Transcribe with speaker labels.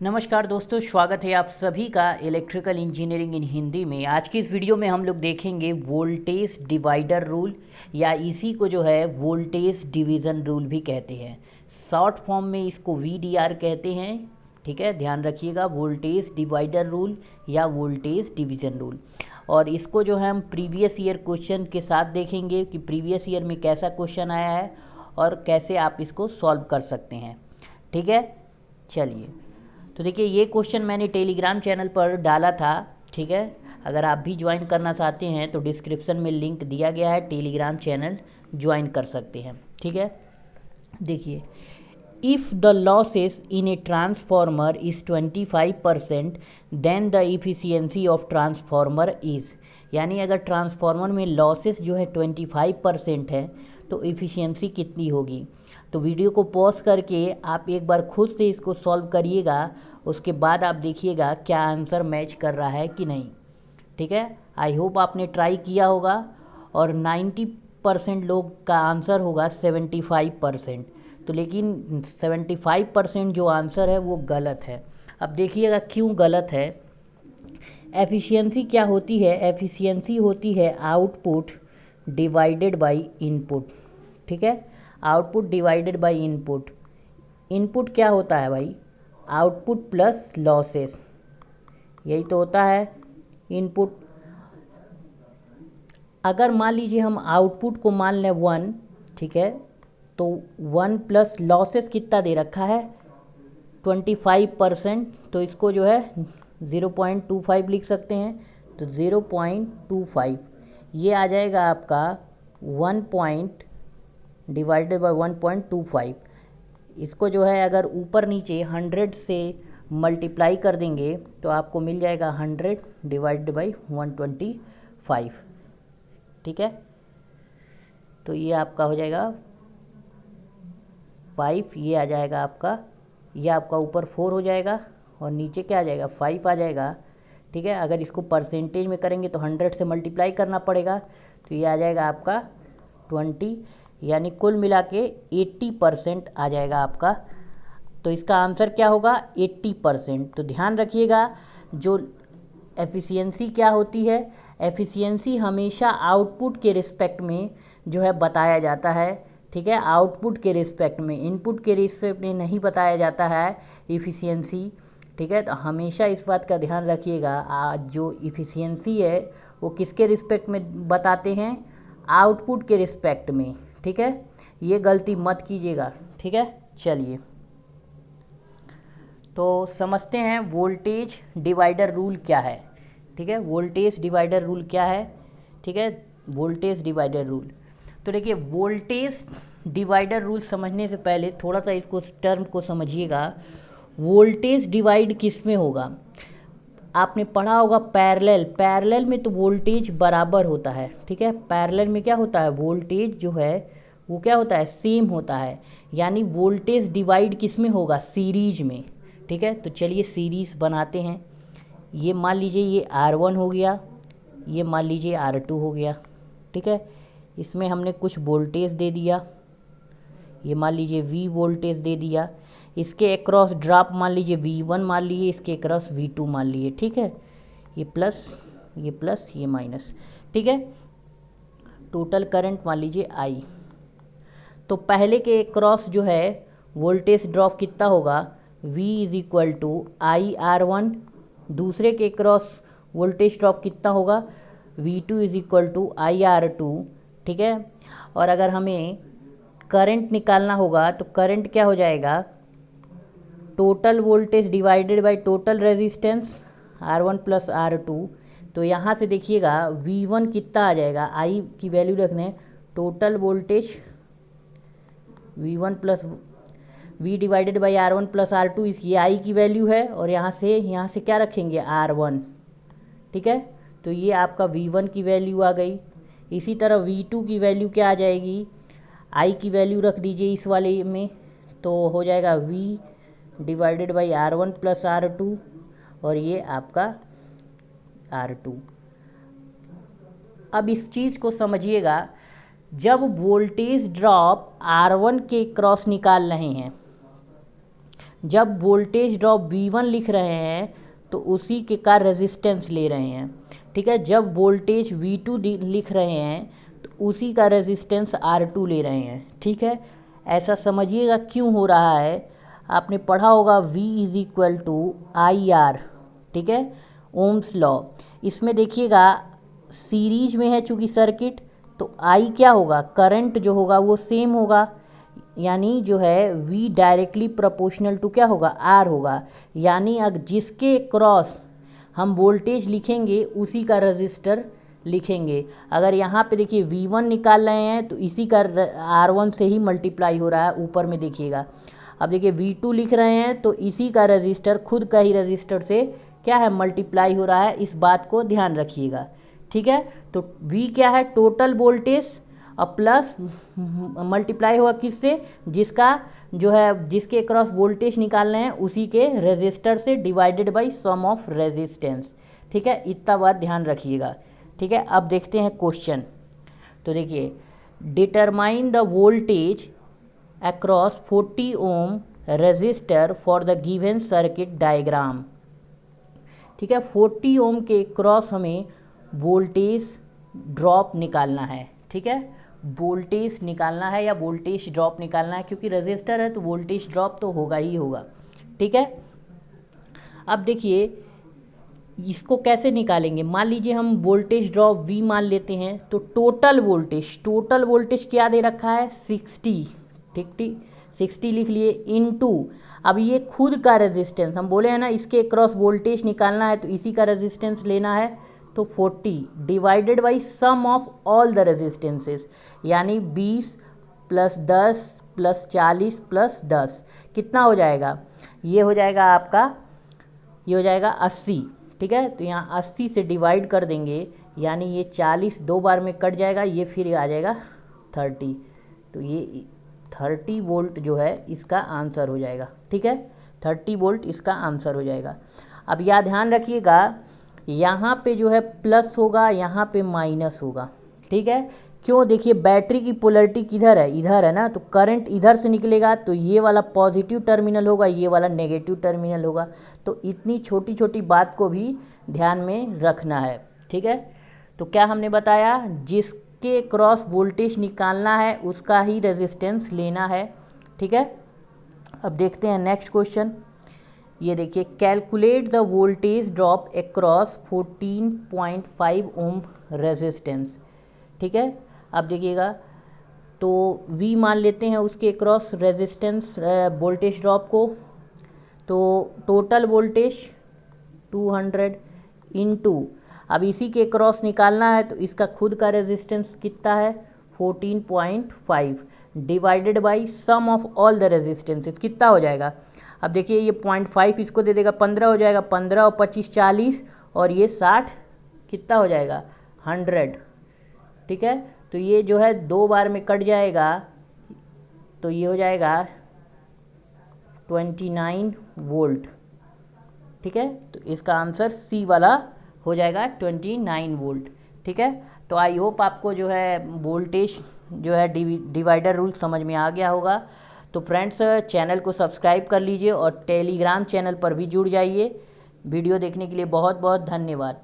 Speaker 1: नमस्कार दोस्तों, स्वागत है आप सभी का इलेक्ट्रिकल इंजीनियरिंग इन हिंदी में। आज की इस वीडियो में हम लोग देखेंगे वोल्टेज डिवाइडर रूल, या इसी को जो है वोल्टेज डिवीज़न रूल भी कहते हैं। शॉर्ट फॉर्म में इसको वीडीआर कहते हैं। ठीक है, ध्यान रखिएगा, वोल्टेज डिवाइडर रूल या वोल्टेज डिवीज़न रूल। और इसको जो है हम प्रीवियस ईयर क्वेश्चन के साथ देखेंगे कि प्रीवियस ईयर में कैसा क्वेश्चन आया है और कैसे आप इसको सॉल्व कर सकते हैं। ठीक है, चलिए। तो देखिए, ये क्वेश्चन मैंने टेलीग्राम चैनल पर डाला था। ठीक है, अगर आप भी ज्वाइन करना चाहते हैं तो डिस्क्रिप्शन में लिंक दिया गया है, टेलीग्राम चैनल ज्वाइन कर सकते हैं। ठीक है, देखिए, if the losses in a transformer is 25% then the efficiency of transformer is, यानी अगर ट्रांसफार्मर में लॉसेस जो है 25% है तो इफ़िशियंसी कितनी होगी। तो वीडियो को पॉज करके आप एक बार खुद से इसको सॉल्व करिएगा, उसके बाद आप देखिएगा क्या आंसर मैच कर रहा है कि नहीं। ठीक है, आई होप आपने ट्राई किया होगा और 90% लोग का आंसर होगा 75%। तो लेकिन 75% जो आंसर है वो गलत है। अब देखिएगा क्यों गलत है। एफिशिएंसी क्या होती है? एफिशिएंसी होती है आउटपुट डिवाइडेड बाय इनपुट। ठीक है, output divided by input. Input क्या होता है भाई? आउटपुट प्लस लॉसेस, यही तो होता है इनपुट। अगर मान लीजिए हम आउटपुट को मान लें 1, ठीक है, तो 1 प्लस लॉसेस कितना दे रखा है? 25%। तो इसको जो है 0.25 लिख सकते हैं। तो 0.25 ये आ जाएगा आपका 1 पॉइंट डिवाइडेड बाय 1.25। इसको जो है अगर ऊपर नीचे 100 से मल्टीप्लाई कर देंगे तो आपको मिल जाएगा 100 डिवाइडेड बाई 125। ठीक है, तो ये आपका हो जाएगा 5, ये आ जाएगा आपका, ये आपका ऊपर 4 हो जाएगा और नीचे क्या आ जाएगा? 5 आ जाएगा। ठीक है, अगर इसको परसेंटेज में करेंगे तो 100 से मल्टीप्लाई करना पड़ेगा, तो ये आ जाएगा आपका 20, यानी कुल मिला के 80% आ जाएगा आपका। तो इसका आंसर क्या होगा? 80%। तो ध्यान रखिएगा, जो एफिशिएंसी क्या होती है? एफिशिएंसी हमेशा आउटपुट के रिस्पेक्ट में जो है बताया जाता है। ठीक है, आउटपुट के रिस्पेक्ट में, इनपुट के रिस्पेक्ट में नहीं बताया जाता है इफ़िशियंसी। ठीक है, तो हमेशा इस बात का ध्यान रखिएगा, जो इफ़िशियंसी है वो किसके रिस्पेक्ट में बताते हैं? आउटपुट के रिस्पेक्ट में। ठीक है, ये गलती मत कीजिएगा। ठीक है, चलिए तो समझते हैं वोल्टेज डिवाइडर रूल क्या है। ठीक है, वोल्टेज डिवाइडर रूल क्या है? ठीक है, वोल्टेज डिवाइडर रूल। तो देखिए, वोल्टेज डिवाइडर रूल समझने से पहले थोड़ा सा इसको टर्म को समझिएगा। वोल्टेज डिवाइड किस में होगा? आपने पढ़ा होगा पैरेलल। पैरेलल में तो वोल्टेज बराबर होता है। ठीक है, पैरेलल में क्या होता है? वोल्टेज जो है वो क्या होता है? सेम होता है। यानी वोल्टेज डिवाइड किस में होगा? सीरीज में। ठीक है, तो चलिए सीरीज बनाते हैं। ये मान लीजिए ये R1 हो गया, ये मान लीजिए R2 हो गया। ठीक है, इसमें हमने कुछ वोल्टेज दे दिया, ये मान लीजिए V वोल्टेज दे दिया। इसके अक्रॉस ड्रॉप मान लीजिए V1 मान लिए, इसके अक्रॉस V2 मान लिए। ठीक है, ये प्लस, ये प्लस, ये माइनस। ठीक है, टोटल करंट मान लीजिए I। तो पहले के अक्रॉस जो है वोल्टेज ड्रॉप कितना होगा? V is equal to IR1। दूसरे के अक्रॉस वोल्टेज ड्रॉप कितना होगा? V2 is equal to IR2। ठीक है, और अगर हमें करंट निकालना होगा तो करंट क्या हो जाएगा? Total voltage divided by total resistance R1 plus R2। तो यहाँ से देखिएगा V1 कितना आ जाएगा? I की वैल्यू रखने, total voltage V1 plus V divided by R1 plus R2, इसकी I की वैल्यू है, और यहाँ से क्या रखेंगे? R1। ठीक है, तो ये आपका V1 की वैल्यू आ गई। इसी तरह V2 की वैल्यू क्या आ जाएगी? I की वैल्यू रख दीजिए इस वाले में, तो हो जाएगा V divided by R1 plus R2, और ये आपका R2। अब इस चीज़ को समझिएगा, जब वोल्टेज ड्रॉप R1 के क्रॉस निकाल रहे हैं जब वोल्टेज ड्रॉप V1 लिख रहे हैं तो उसी के का रेजिस्टेंस ले रहे हैं, ठीक है। जब वोल्टेज V2 लिख रहे हैं तो उसी का रेजिस्टेंस R2 ले रहे हैं, ठीक है। ऐसा समझिएगा क्यों हो रहा है। आपने पढ़ा होगा V is equal to IR, ठीक है, ओम्स लॉ। इसमें देखिएगा सीरीज में है चूँकि सर्किट, तो I क्या होगा, करंट जो होगा वो सेम होगा, यानी जो है V डायरेक्टली प्रोपोर्शनल टू क्या होगा, R होगा। यानी अगर जिसके क्रॉस हम वोल्टेज लिखेंगे उसी का रजिस्टर लिखेंगे। अगर यहाँ पे देखिए V1 निकाल रहे हैं तो इसी का R1 से ही मल्टीप्लाई हो रहा है, ऊपर में देखिएगा। अब देखिए V2 लिख रहे हैं तो इसी का रजिस्टर, खुद का ही रजिस्टर से क्या है, मल्टीप्लाई हो रहा है। इस बात को ध्यान रखिएगा, ठीक है। तो V क्या है, टोटल वोल्टेज और प्लस मल्टीप्लाई होगा किससे, जिसका जो है जिसके अक्रॉस वोल्टेज निकालना है उसी के रेजिस्टर से, divided by sum of resistance, ठीक है। इतना बात ध्यान रखिएगा, ठीक है। अब देखते हैं क्वेश्चन। तो देखिए, determine the voltage across 40 ohm resistor for the given circuit diagram, ठीक है। 40 ओम के क्रॉस हमें वोल्टेज ड्रॉप निकालना है, ठीक है। वोल्टेज निकालना है या वोल्टेज ड्रॉप निकालना है, क्योंकि रेजिस्टर है तो वोल्टेज ड्रॉप तो होगा ही होगा, ठीक है। अब देखिए इसको कैसे निकालेंगे। मान लीजिए हम वोल्टेज ड्रॉप V मान लेते हैं, तो टोटल वोल्टेज क्या दे रखा है, 60, ठीक, 60 लिख लिए, इनटू अब ये खुद का रेजिस्टेंस, हम बोले हैं ना इसके क्रॉस वोल्टेज निकालना है तो इसी का रेजिस्टेंस लेना है, तो 40 divided by sum of all the resistances, यानी 20 प्लस 10 प्लस 40 प्लस 10 कितना हो जाएगा, ये हो जाएगा आपका, ये हो जाएगा 80, ठीक है। तो यहाँ 80 से डिवाइड कर देंगे, यानी ये 40 दो बार में कट जाएगा, ये फिर आ जाएगा 30, तो ये 30 वोल्ट जो है इसका आंसर हो जाएगा, ठीक है। 30 वोल्ट इसका आंसर हो जाएगा। अब यह ध्यान रखिएगा, यहाँ पे जो है प्लस होगा, यहाँ पे माइनस होगा, ठीक है। क्यों, देखिए बैटरी की पोलैरिटी किधर है, इधर है ना, तो करंट इधर से निकलेगा तो ये वाला पॉजिटिव टर्मिनल होगा, ये वाला नेगेटिव टर्मिनल होगा। तो इतनी छोटी छोटी बात को भी ध्यान में रखना है, ठीक है। तो क्या हमने बताया, जिसके क्रॉस वोल्टेज निकालना है उसका ही रेजिस्टेंस लेना है, ठीक है। अब देखते हैं नेक्स्ट क्वेश्चन। ये देखिए, calculate the voltage drop across 14.5 ohm resistance, ठीक है। अब देखिएगा, तो V मान लेते हैं उसके क्रॉस रेजिस्टेंस वोल्टेज ड्रॉप को, तो टोटल वोल्टेज 200 इनटू, अब इसी के क्रॉस निकालना है तो इसका खुद का रेजिस्टेंस कितना है, 14.5 divided by sum of all the resistances, कितना हो जाएगा। अब देखिए ये 0.5 इसको दे देगा, 15 हो जाएगा, 15 और 25 40, और ये 60 कितना हो जाएगा, 100, ठीक है। तो ये जो है दो बार में कट जाएगा, तो ये हो जाएगा 29 वोल्ट, ठीक है। तो इसका आंसर सी वाला हो जाएगा 29 वोल्ट, ठीक है। तो आई होप आपको जो है वोल्टेज जो है डिवाइडर रूल समझ में आ गया होगा। तो फ्रेंड्स, चैनल को सब्सक्राइब कर लीजिए और टेलीग्राम चैनल पर भी जुड़ जाइए। वीडियो देखने के लिए बहुत बहुत धन्यवाद।